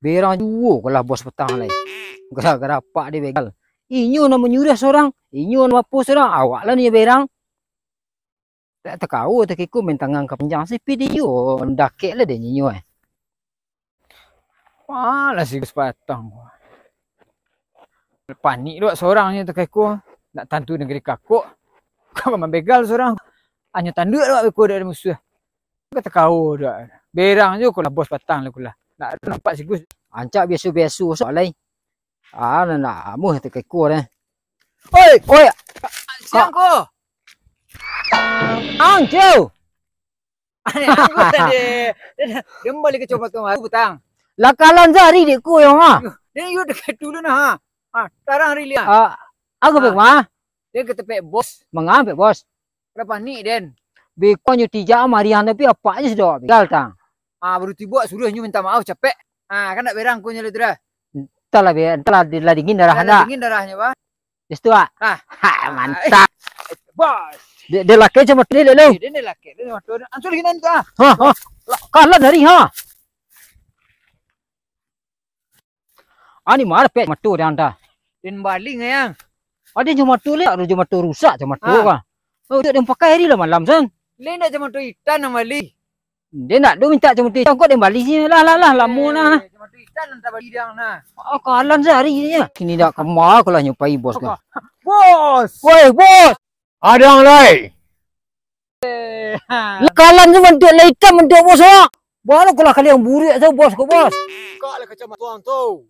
Berang juga lah bos petang lain. Gara-gara pak dia begal. Inyo nak menyurah seorang. Inyo nak apa seorang. Awak lah ni berang. Tak tahu tak ikut main tangan ke panjang. Sipi dia mendakik lah dia nyinyo eh. Malah si bos petang. Panik duk seorang ni tak ikut. Nak tantu negeri kakuk. Kau memang begal seorang. Hanya tanduk duk ikut dari musuh. Kau tak tahu dah. Berang je kau lah bos petang lah kulah. Nak nampak si Gus. Ancak biasa-biasa soalnya. Nak amuh tak ikut eh. Oi. Siang ko. Ang Ciu. Aku tadi. Dia balik ke coba tu hari petang. Lakalan sehari dek ko yang ah. Dia you dekat dulu nah. Sekarang hari lihat. Aku pek mah. Dia ketepek bos. Mengambil bos. Berapa ni Den? Bekonyo tijak marian tapi apa aja sudah begal tang. Baru tiba suruhnya minta maaf capek. Kan nak berang ko nyala tu dah. Entahlah dingin darah anda. Dingin darahnya bah. Itu mantap. Bos. Dia laki cuma tu le lo. Dia laki. Dia macam tu. Ansur gini tu ah. Kalah dari Ani mar pek matu dia anda. Den baling yang. Ada cuma tu le, ada cuma tu rusak cuma tu kan. Dia pakai hari lah malam sang. Le nak cuma tu ikan nama li. Dia nak do minta cuma tu ikan kau dia balik sini lah lamu nah. Cuma tu ikan nanti balik dia nah. Kalan sehari ni. Kini dak kemar kalau nyupai bos kan. Bos. Woi bos. Adang lai. Kalan tu bentuk hitam bentuk bos ah. Baru kalau kali yang burik tu bos ko bos. Kau lah kacamata tuang tu.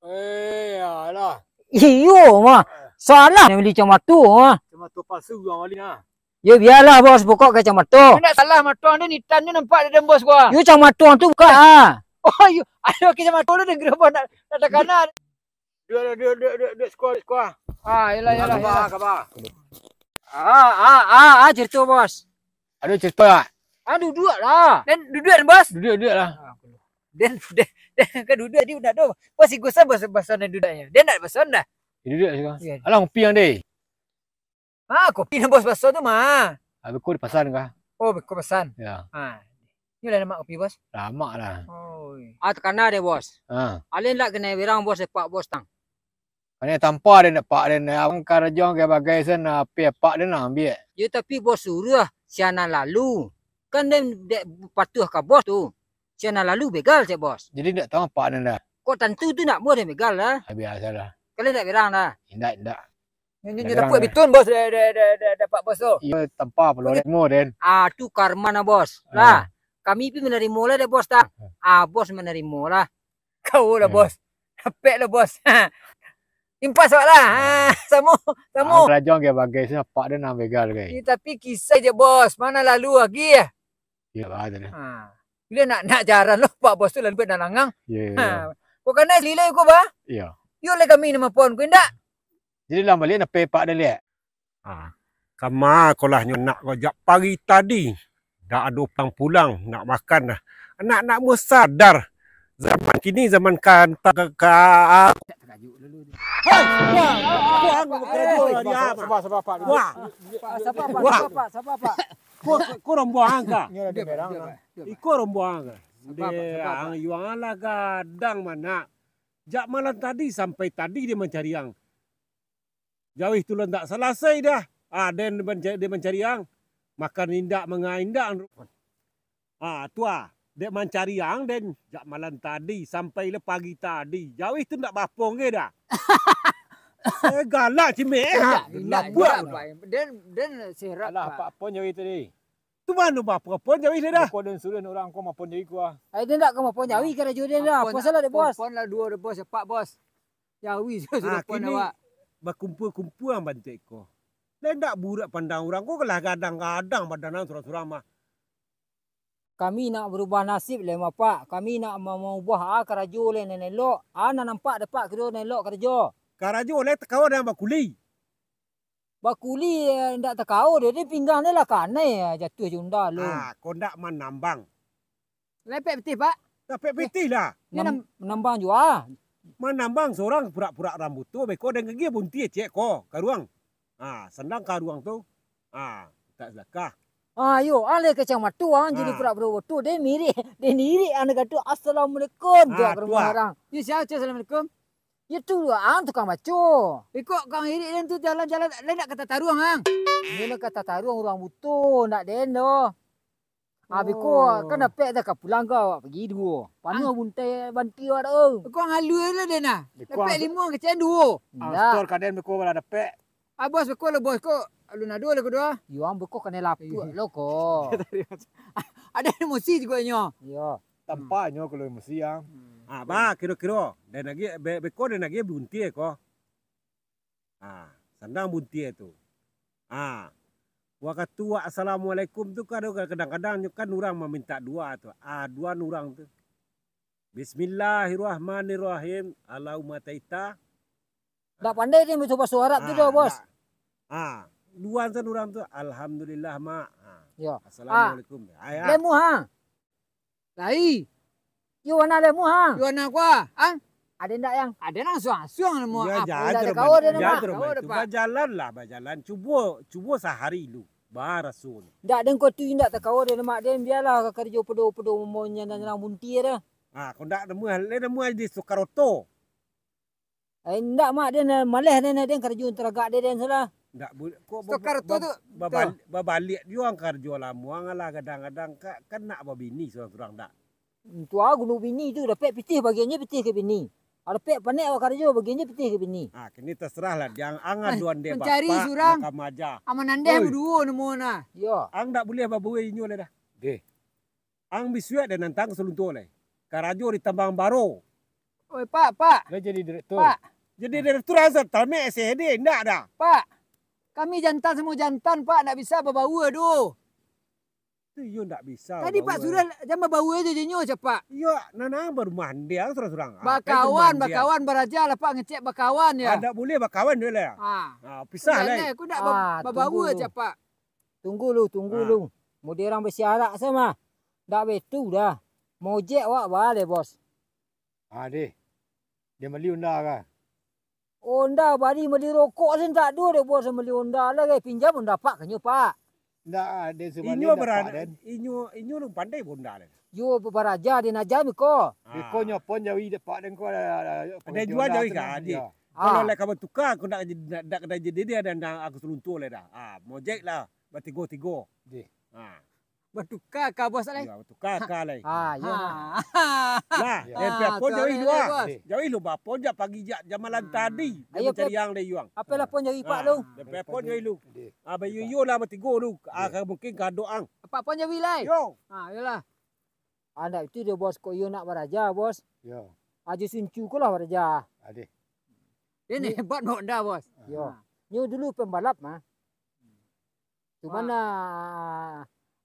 Alah. Iyo mah. Salah yang beli kacamata ah. Kacamata palsu yang beli nah. Ya biarlah bos pokok kacamata. Tidak salah matuang dia hitam ni nampak dia bos gua. You kacamata tu bukan Oh you ada kacamata tu dia gerobak nak kanan. Dua skor. Yalah. Khabar. Cerita bos. Ada cerita tak? Duduk lah. Dan duduk bos? Duduk lah. Dan kan duduk dia nak tu. Bos si Gusan bos basan duduknya. Dia nak basan dah. Duduk sekarang. Alah kopi yang dia. Kopi nak bos basan tu mah. Kau di pasar kah? Oh, kau pesan. Ya. Ni lah nama kopi bos. Lama lah. Tekana dia bos. Alin lah kena berang bos sepak bos tang. Ini tanpa dia nak pak dia nak angkar jong ke bagai sana pak dia nak ambil. Ya tapi bos suruh siana lalu. Kan dia patuh ke bos tu. Siana lalu begal cik bos. Jadi tak tahu pak dia dah. Kok tentu tu nak buat dia begal lah. Biasalah. Kalian tak berang dah. Tidak. Ini dapat bitun bos dapat bos tu. Ya tanpa perlu demo den. Tu karma na bos. Lah. Kami pun menerima lah dah bos tak. Bos menerima lah. Kau lah bos. Capek lah bos. Impas lah. Sama. Kerajaan ke bagai sana pak dia nak begal ke. Tapi kisah je bos. Mana lalu lagi ya? Ya ada. Bila nak jaran lo pak bos tu lalu nak langang. Ya. Kau kena lilai kau bah? Ya. Yo le kami nama pon kau indak. Jadi lah balik nak pay pak dia lihat. Kama kolah nak kojak pagi tadi. Dah ada pulang nak makan dah. Anak-anak mu sadar. Zaman kini zaman kan Sabar pak. Sabar pak. Kau rombohang ka? Ikut rombohang ka? Dia yuang lah gadang mana. Jak malam tadi sampai tadi dia mencari yang. Jauh itu tak selesai dah. Dia mencari yang. Makan indak mengaindak. Tua. Dia mencari yang dan jak malam tadi sampai le pagi tadi. Jauh itu tak bapong ke dah. Galak cimek. Buat. Dan serak. Alah apa jauh itu ni. Tu mana bapa pun jauh dia dah. Kau dan suruh orang kau mapun jauh gua. Dia tak kau mapun jauh kerana jauh dia dah. Apa salah dia bos? Pon lah dua bos, sepak bos. Jauh sudah pon awak. Berkumpul-kumpul yang bantik kau. Dan tak burak pandang orang kau kelah kadang-kadang badan surah-surah mah. Kami nak berubah nasib le pak. Kami nak mengubah kerajo le nelok. Nak nampak dapat kerja nelok kerja. Kerajo le kau dah bakuli. Bakuli ndak takau dia pinggang dia lah kanai jatuh junda lu. Kau ndak menambang. Lepek betul pak. Lepek betul lah. Menambang juga. Menambang seorang pura-pura rambut tu beko dan gigi bunti cek ko karuang. Sendang karuang tu. Tak zakah. Yo, ale kacang matu jadi pura-pura waktu dia mirip. Dia niri anak kata assalamualaikum tu ke rumah orang. You siapa assalamualaikum? Itu tukang macu. Kok kang iri dan tu jalan-jalan lain nak kata taruang hang. Dia nak kata taruang orang butuh nak den doh. Habis ko kan dapat dah pulang kau pergi dua. Panu buntai banti ada. Kau ngalu lah dia nak. Dapat 5 kecen 2. Store kaden beko bala dapat. Bos beko lah bos ko. Lu nak 2 lah kedua. Yo am beko kena lapuk lo ko. Ada emosi juga nyo. Yo. Tampaknya kalau emosi yang. Ba kira-kira dan lagi beko dan lagi bunti ko. Sandang bunti itu. Waktu assalamualaikum tu kadang-kadang kan orang meminta dua tu. Dua orang tu. Bismillahirrahmanirrahim. Allahumma taita. Tak pandai dia mencoba suara tu dah bos. Dua orang tu. Alhamdulillah mak. Ya. Assalamualaikum. Lemu hang. Lai. You mana lemu hang? You anak gua. Hang? Ada ndak yang? Ada nang suang-suang lemu. Berjalan lah, berjalan. Cuba sehari lu. Barasun. Ndak den ko tu ndak takau dia mak dia biarlah kerja pedo-pedo monya nang bunti dah. Kau ndak nemu di Soekaroto. Ndak mak dia maleh dia kerja teragak dia salah. Ndak boleh. Kok Soekaroto tu babalik dia kerja lama ngalah kadang-kadang kan nak babini seorang ndak. Tu gulu bini tu dapat pitih bagiannya pitih ke bini. Ada pek panik awak kerja bagiannya pitih ke bini. Kini terserahlah jangan angan duan dia mencari surang. Maja. Aman ande berdua nemu na. Ya. Ang ndak boleh babuai inyo le dah. Deh. Ang bisuat dan nantang selunto le. Karajo di Tambang Baru. Oi pak. Dia jadi direktur. Pak. Jadi direktur azat talme SHD ndak dah. Pak. Kami jantan semua jantan pak ndak bisa bawa tu. Tu yo ndak bisa. Tadi Pak sudah jam bawa aja jenyo cepat. Yo nanang baru mandi ang surang. Bakawan beraja lah Pak ngecek bakawan ya. Ada boleh bakawan dia lah. Pisah lah. Aku nak bawa cepat. Tunggu lu. Mau dia orang bersiarak sama. Dak betul dah. Mau jek awak boleh bos. Deh. Dia beli unda kan. Onda bari beli rokok sen tak ada dia bos beli onda lah pinjam onda Pak kenyo Pak. Ndak ada sebenarnya. Inyo lu pandai bunda le. Yo beraja dia najam ko. Ko nyopon jawi depak den ko ada jual jawi ka dia. Kalau lek kamu tukar aku nak jadi dia dan aku seluntur le dah. Mojek lah bertigo. Deh. Bertukar ka bos le. Ya bertukar ka le. Ya. Lah, pon jawi dua. Jawi lu ba pon jak pagi jam malam tadi. Dia cari yang le yuang. Apa lah pon jawi Pak lu? Pon jawi lu. Bayu yo lah bertigo lu. Mungkin ka doang. Pak pon jawi lai. Yo. Yalah. Anda itu dia bos ko yo nak beraja bos. Yo. Aja suncu ko lah beraja. Ade. Ini hebat nok dah bos. Yo. Nyu dulu pembalap mah. Cuman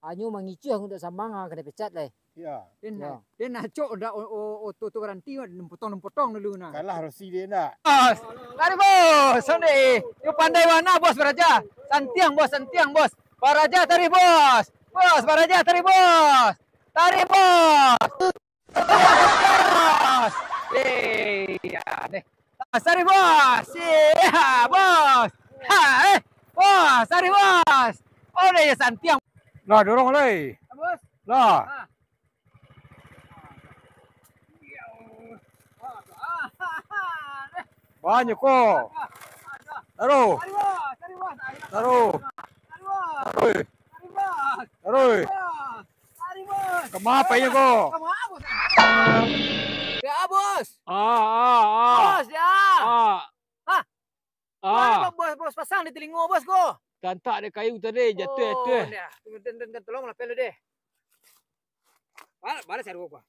anyu mengicu aku tak sambang kena pecat lah. Ya. Dia nak cok dah auto garanti potong dulu nak. Kalah Rossi dia nak. Bos. Lari bos. Sini. You pandai mana bos beraja? Santiang bos. Baraja tarik bos. Bos baraja tarik bos. Tarik bos. Deh. Tarik bos. Bos. Bos, tarik bos. Oh, dia Santiang. Lah dorong lagi. Bos. Lah. Banyak kok. Taruh. Taruh. Kemapa ya kok? Ya bos. Bos ya. Bos pasang di telinga bos ko. Tantak ada kayu tadi jatuh. Tolonglah pelu deh. Balas cari apa?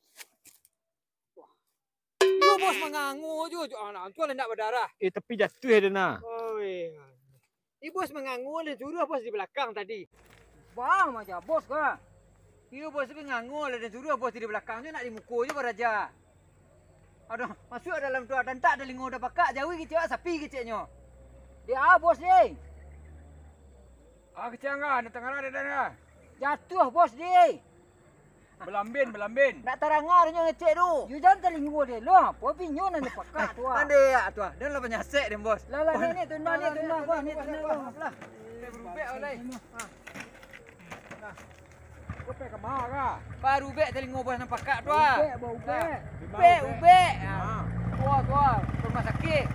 Yo bos mengangu je. Anak tu nak berdarah. Tapi jatuh dia nak. Oi. Ni bos mengangu le suruh bos di belakang tadi. Bang macam bos ke? Yo bos mengangu le dan suruh bos di belakang tu nak di muka je beraja. Aduh, masuk dalam tu dan tak ada lingo dah bakak jauh kecil sapi kecilnya. Dia bos ni. Kecil kan, ada tengah ada dah. Jatuh bos dia. Belambin. Nak tarangar nya ngecek tu. You jangan telingo dia lah. Apa pinyo nak pakak tu. Ande ya tu. Dia lah penyasek dia bos. Lah ni tuna bos ni tuna. Lah. Dia berubah oleh. Kau pek ke mana kah? Baru ubek telinga bos nampak kak tu ah. Ubek, bau ubek. Ubek, ubek. Ha. Tua, rumah sakit.